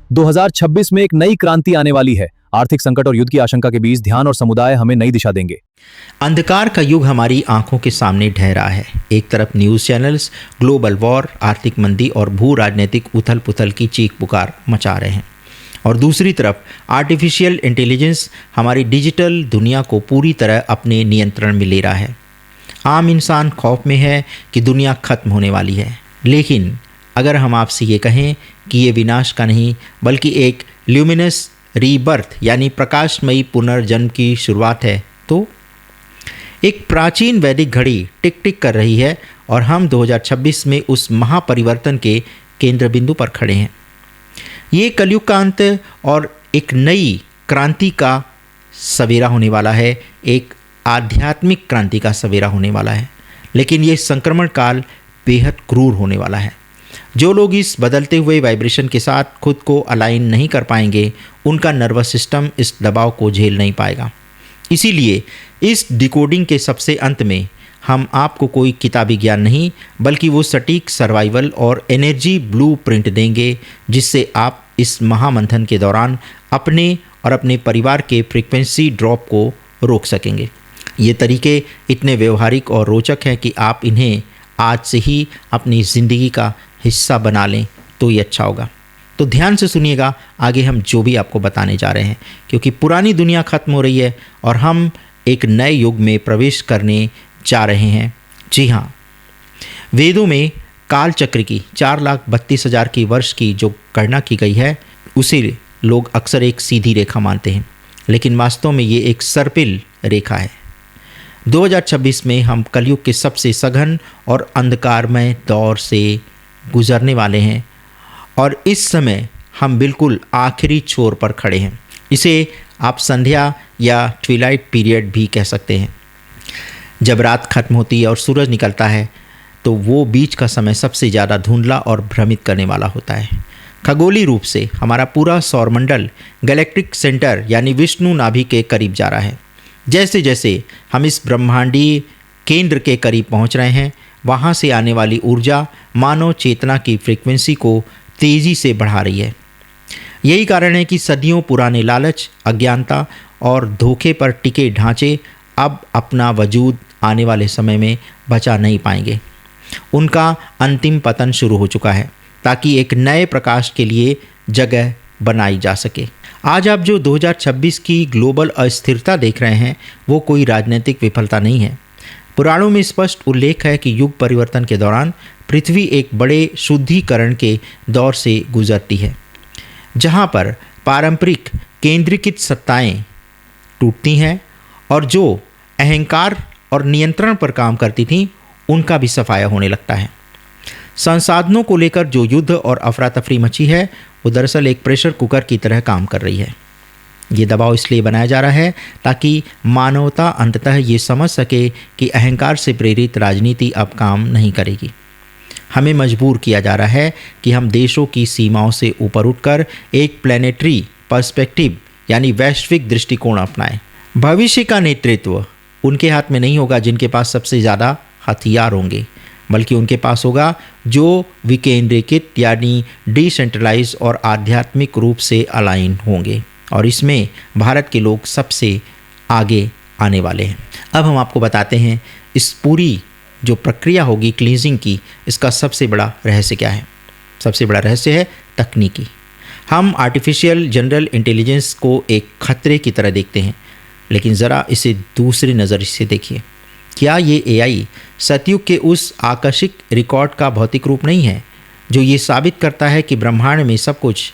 2026 में एक नई क्रांति आने वाली है। आर्थिक संकट और युद्ध की आशंका के बीच ध्यान और समुदाय हमें नई दिशा देंगे। अंधकार का युग हमारी आंखों के सामने ढह रहा है। एक तरफ न्यूज़ चैनल्स ग्लोबल वॉर, आर्थिक मंदी और भू राजनीतिक उथल पुथल की चीख पुकार मचा रहे हैं, और दूसरी तरफ आर्टिफिशियल इंटेलिजेंस हमारी डिजिटल दुनिया को पूरी तरह अपने नियंत्रण में ले रहा है। आम इंसान खौफ में है कि दुनिया खत्म होने वाली है। लेकिन अगर हम आपसे ये कहें कि ये विनाश का नहीं बल्कि एक ल्यूमिनस रीबर्थ यानी प्रकाशमयी पुनर्जन्म की शुरुआत है, तो एक प्राचीन वैदिक घड़ी टिक टिक कर रही है और हम 2026 में उस महापरिवर्तन के केंद्र बिंदु पर खड़े हैं। ये कलयुग का अंत और एक नई क्रांति का सवेरा होने वाला है, एक आध्यात्मिक क्रांति का सवेरा होने वाला है। लेकिन ये संक्रमण काल बेहद क्रूर होने वाला है। जो लोग इस बदलते हुए वाइब्रेशन के साथ खुद को अलाइन नहीं कर पाएंगे, उनका नर्वस सिस्टम इस दबाव को झेल नहीं पाएगा। इसीलिए इस डिकोडिंग के सबसे अंत में हम आपको कोई किताबी ज्ञान नहीं बल्कि वो सटीक सर्वाइवल और एनर्जी ब्लूप्रिंट देंगे, जिससे आप इस महामंथन के दौरान अपने और अपने परिवार के फ्रीक्वेंसी ड्रॉप को रोक सकेंगे। ये तरीके इतने व्यवहारिक और रोचक हैं कि आप इन्हें आज से ही अपनी ज़िंदगी का हिस्सा बना लें तो ये अच्छा होगा। तो ध्यान से सुनिएगा आगे हम जो भी आपको बताने जा रहे हैं, क्योंकि पुरानी दुनिया खत्म हो रही है और हम एक नए युग में प्रवेश करने जा रहे हैं। जी हाँ, वेदों में काल चक्र की 4,32,000 की वर्ष की जो गणना की गई है उसे लोग अक्सर एक सीधी रेखा मानते हैं, लेकिन वास्तव में ये एक सर्पिल रेखा है। 2026 में हम कलयुग के सबसे सघन और अंधकारमय दौर से गुजरने वाले हैं और इस समय हम बिल्कुल आखिरी छोर पर खड़े हैं। इसे आप संध्या या ट्विलाइट पीरियड भी कह सकते हैं। जब रात खत्म होती है और सूरज निकलता है तो वो बीच का समय सबसे ज़्यादा धुंधला और भ्रमित करने वाला होता है। खगोलीय रूप से हमारा पूरा सौरमंडल गैलेक्टिक सेंटर यानी विष्णु नाभि के करीब जा रहा है। जैसे जैसे हम इस ब्रह्मांडीय केंद्र के करीब पहुंच रहे हैं, वहां से आने वाली ऊर्जा मानव चेतना की फ्रीक्वेंसी को तेज़ी से बढ़ा रही है। यही कारण है कि सदियों पुराने लालच, अज्ञानता और धोखे पर टिके ढांचे अब अपना वजूद आने वाले समय में बचा नहीं पाएंगे। उनका अंतिम पतन शुरू हो चुका है ताकि एक नए प्रकाश के लिए जगह बनाई जा सके। आज आप जो 2026 की ग्लोबल अस्थिरता देख रहे हैं वो कोई राजनीतिक विफलता नहीं है। पुराणों में स्पष्ट उल्लेख है कि युग परिवर्तन के दौरान पृथ्वी एक बड़े शुद्धिकरण के दौर से गुजरती है, जहाँ पर पारंपरिक केंद्रीकृत सत्ताएं टूटती हैं और जो अहंकार और नियंत्रण पर काम करती थीं उनका भी सफाया होने लगता है। संसाधनों को लेकर जो युद्ध और अफरा तफरी मची है वो दरअसल एक प्रेशर कुकर की तरह काम कर रही है। ये दबाव इसलिए बनाया जा रहा है ताकि मानवता अंततः ये समझ सके कि अहंकार से प्रेरित राजनीति अब काम नहीं करेगी। हमें मजबूर किया जा रहा है कि हम देशों की सीमाओं से ऊपर उठकर एक प्लैनेटरी पर्सपेक्टिव यानी वैश्विक दृष्टिकोण अपनाएं। भविष्य का नेतृत्व उनके हाथ में नहीं होगा जिनके पास सबसे ज़्यादा हथियार होंगे, बल्कि उनके पास होगा जो विकेंद्रीकृत यानी डिसेंट्रलाइज और आध्यात्मिक रूप से अलाइन होंगे, और इसमें भारत के लोग सबसे आगे आने वाले हैं। अब हम आपको बताते हैं इस पूरी जो प्रक्रिया होगी क्लींजिंग की, इसका सबसे बड़ा रहस्य क्या है। सबसे बड़ा रहस्य है तकनीकी। हम आर्टिफिशियल जनरल इंटेलिजेंस को एक खतरे की तरह देखते हैं, लेकिन ज़रा इसे दूसरी नज़र से देखिए। क्या ये एआई सतयुग के उस आकर्षक रिकॉर्ड का भौतिक रूप नहीं है जो ये साबित करता है कि ब्रह्मांड में सब कुछ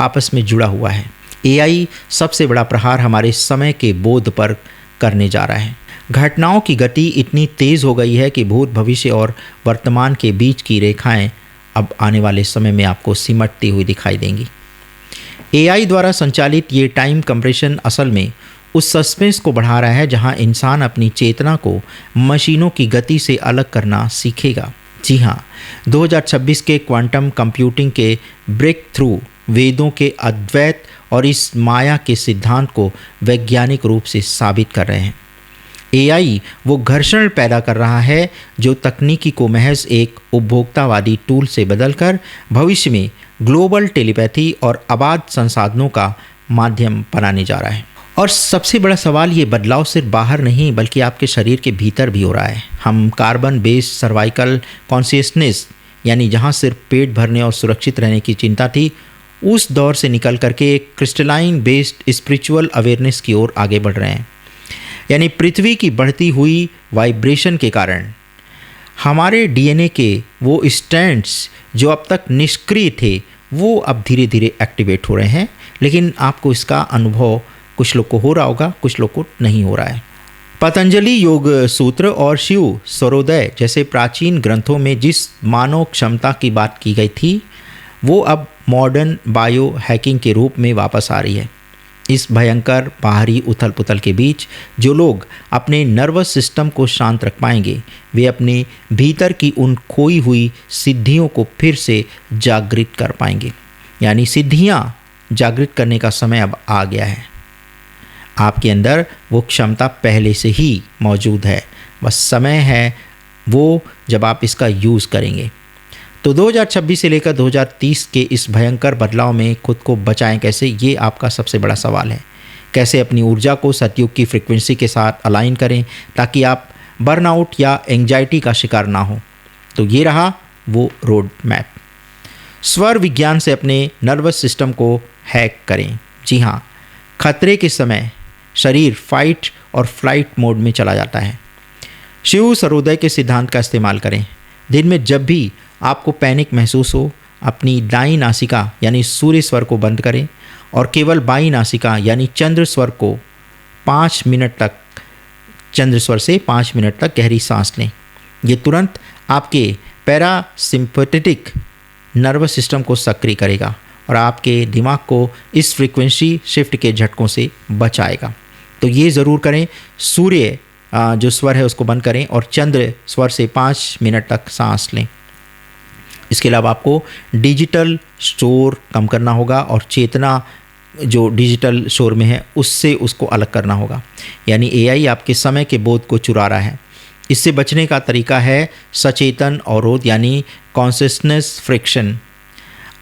आपस में जुड़ा हुआ है। एआई सबसे बड़ा प्रहार हमारे समय के बोध पर करने जा रहा है। घटनाओं की गति इतनी तेज़ हो गई है कि भूत, भविष्य और वर्तमान के बीच की रेखाएं अब आने वाले समय में आपको सिमटती हुई दिखाई देंगी। एआई द्वारा संचालित ये टाइम कंप्रेशन असल में उस सस्पेंस को बढ़ा रहा है जहां इंसान अपनी चेतना को मशीनों की गति से अलग करना सीखेगा। जी हाँ, 2026 के क्वांटम कंप्यूटिंग के ब्रेक थ्रू वेदों के अद्वैत और इस माया के सिद्धांत को वैज्ञानिक रूप से साबित कर रहे हैं। एआई वो घर्षण पैदा कर रहा है जो तकनीकी को महज एक उपभोक्तावादी टूल से बदलकर भविष्य में ग्लोबल टेलीपैथी और आबाद संसाधनों का माध्यम बनाने जा रहा है। और सबसे बड़ा सवाल ये बदलाव सिर्फ बाहर नहीं बल्कि आपके शरीर के भीतर भी हो रहा है। हम कार्बन बेस्ड सर्वाइकल कॉन्शियसनेस यानी जहाँ सिर्फ पेट भरने और सुरक्षित रहने की चिंता थी, उस दौर से निकल करके एक क्रिस्टलाइन बेस्ड स्पिरिचुअल अवेयरनेस की ओर आगे बढ़ रहे हैं। यानी पृथ्वी की बढ़ती हुई वाइब्रेशन के कारण हमारे डीएनए के वो स्ट्रैंड्स जो अब तक निष्क्रिय थे वो अब धीरे धीरे एक्टिवेट हो रहे हैं। लेकिन आपको इसका अनुभव कुछ लोग को हो रहा होगा, कुछ लोग को नहीं हो रहा है। पतंजलि योग सूत्र और शिव स्वरोदय जैसे प्राचीन ग्रंथों में जिस मानव क्षमता की बात की गई थी वो अब मॉडर्न बायो हैकिंग के रूप में वापस आ रही है। इस भयंकर बाहरी उथल पुथल के बीच जो लोग अपने नर्वस सिस्टम को शांत रख पाएंगे वे अपने भीतर की उन खोई हुई सिद्धियों को फिर से जागृत कर पाएंगे। यानी सिद्धियां जागृत करने का समय अब आ गया है। आपके अंदर वो क्षमता पहले से ही मौजूद है, बस समय है वो जब आप इसका यूज़ करेंगे। तो 2026 से लेकर 2030 के इस भयंकर बदलाव में खुद को बचाएं कैसे, ये आपका सबसे बड़ा सवाल है। कैसे अपनी ऊर्जा को सतयुग की फ्रिक्वेंसी के साथ अलाइन करें ताकि आप बर्नआउट या एंजाइटी का शिकार ना हो। तो ये रहा वो रोड मैप। स्वर विज्ञान से अपने नर्वस सिस्टम को हैक करें। जी हाँ, खतरे के समय शरीर फाइट और फ्लाइट मोड में चला जाता है। शिव सर्वोदय के सिद्धांत का इस्तेमाल करें। दिन में जब भी आपको पैनिक महसूस हो, अपनी दाईं नासिका यानी सूर्य स्वर को बंद करें और केवल बाईं नासिका यानी चंद्र स्वर को 5 मिनट तक, चंद्र स्वर से 5 मिनट तक गहरी सांस लें। ये तुरंत आपके पैरासिम्पैथेटिक नर्वस सिस्टम को सक्रिय करेगा और आपके दिमाग को इस फ्रीक्वेंसी शिफ्ट के झटकों से बचाएगा। तो ये ज़रूर करें। सूर्य जो स्वर है उसको बंद करें और चंद्र स्वर से 5 मिनट तक सांस लें। इसके अलावा आपको डिजिटल शोर कम करना होगा और चेतना जो डिजिटल शोर में है उससे उसको अलग करना होगा। यानी एआई आपके समय के बोध को चुरा रहा है। इससे बचने का तरीका है सचेतन अवरोध यानी कॉन्शियसनेस फ्रिक्शन।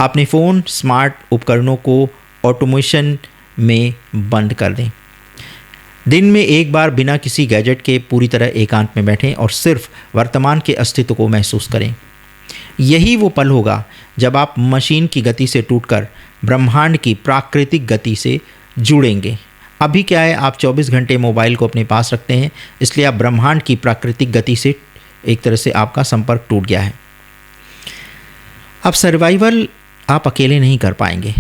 अपने फ़ोन, स्मार्ट उपकरणों को ऑटोमेशन में बंद कर दें। दिन में एक बार बिना किसी गैजेट के पूरी तरह एकांत में बैठें और सिर्फ वर्तमान के अस्तित्व को महसूस करें। यही वो पल होगा जब आप मशीन की गति से टूटकर ब्रह्मांड की प्राकृतिक गति से जुड़ेंगे। अभी क्या है, आप 24 घंटे मोबाइल को अपने पास रखते हैं, इसलिए आप ब्रह्मांड की प्राकृतिक गति से एक तरह से आपका संपर्क टूट गया है। अब सर्वाइवल आप अकेले नहीं कर पाएंगे,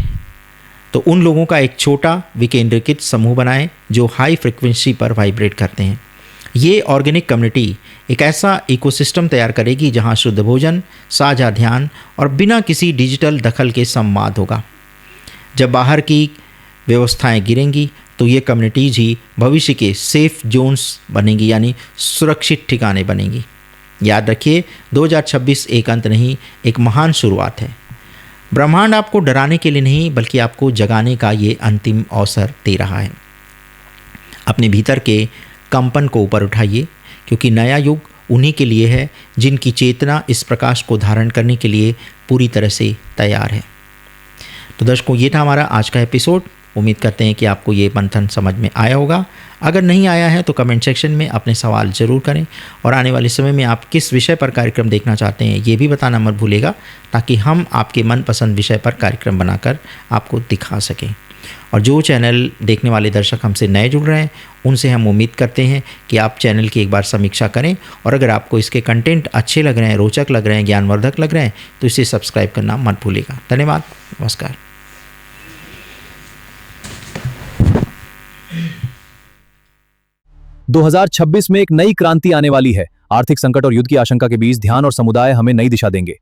तो उन लोगों का एक छोटा विकेंद्रीकृत समूह बनाएं जो हाई फ्रिक्वेंसी पर वाइब्रेट करते हैं। ये ऑर्गेनिक कम्युनिटी एक ऐसा इकोसिस्टम तैयार करेगी जहां शुद्ध भोजन, साझा ध्यान और बिना किसी डिजिटल दखल के संवाद होगा। जब बाहर की व्यवस्थाएं गिरेंगी तो ये कम्युनिटीज ही भविष्य के सेफ जोन्स बनेंगी यानी सुरक्षित ठिकाने बनेंगी। याद रखिए, 2026 एक अंत नहीं, एक महान शुरुआत है। ब्रह्मांड आपको डराने के लिए नहीं बल्कि आपको जगाने का ये अंतिम अवसर दे रहा है। अपने भीतर के कंपन को ऊपर उठाइए क्योंकि नया युग उन्हीं के लिए है जिनकी चेतना इस प्रकाश को धारण करने के लिए पूरी तरह से तैयार है। तो दर्शकों, ये था हमारा आज का एपिसोड। उम्मीद करते हैं कि आपको ये मंथन समझ में आया होगा। अगर नहीं आया है तो कमेंट सेक्शन में अपने सवाल ज़रूर करें और आने वाले समय में आप किस विषय पर कार्यक्रम देखना चाहते हैं ये भी बताना मत भूलिएगा ताकि हम आपके मनपसंद विषय पर कार्यक्रम बनाकर आपको दिखा सकें। और जो चैनल देखने वाले दर्शक हमसे नए जुड़ रहे हैं उनसे हम उम्मीद करते हैं कि आप चैनल की एक बार समीक्षा करें और अगर आपको इसके कंटेंट अच्छे लग रहे हैं, रोचक लग रहे हैं, ज्ञानवर्धक लग रहे हैं तो इसे सब्सक्राइब करना मत भूलिएगा। धन्यवाद, नमस्कार। 2026 में एक नई क्रांति आने वाली है। आर्थिक संकट और युद्ध की आशंका के बीच ध्यान और समुदाय हमें नई दिशा देंगे।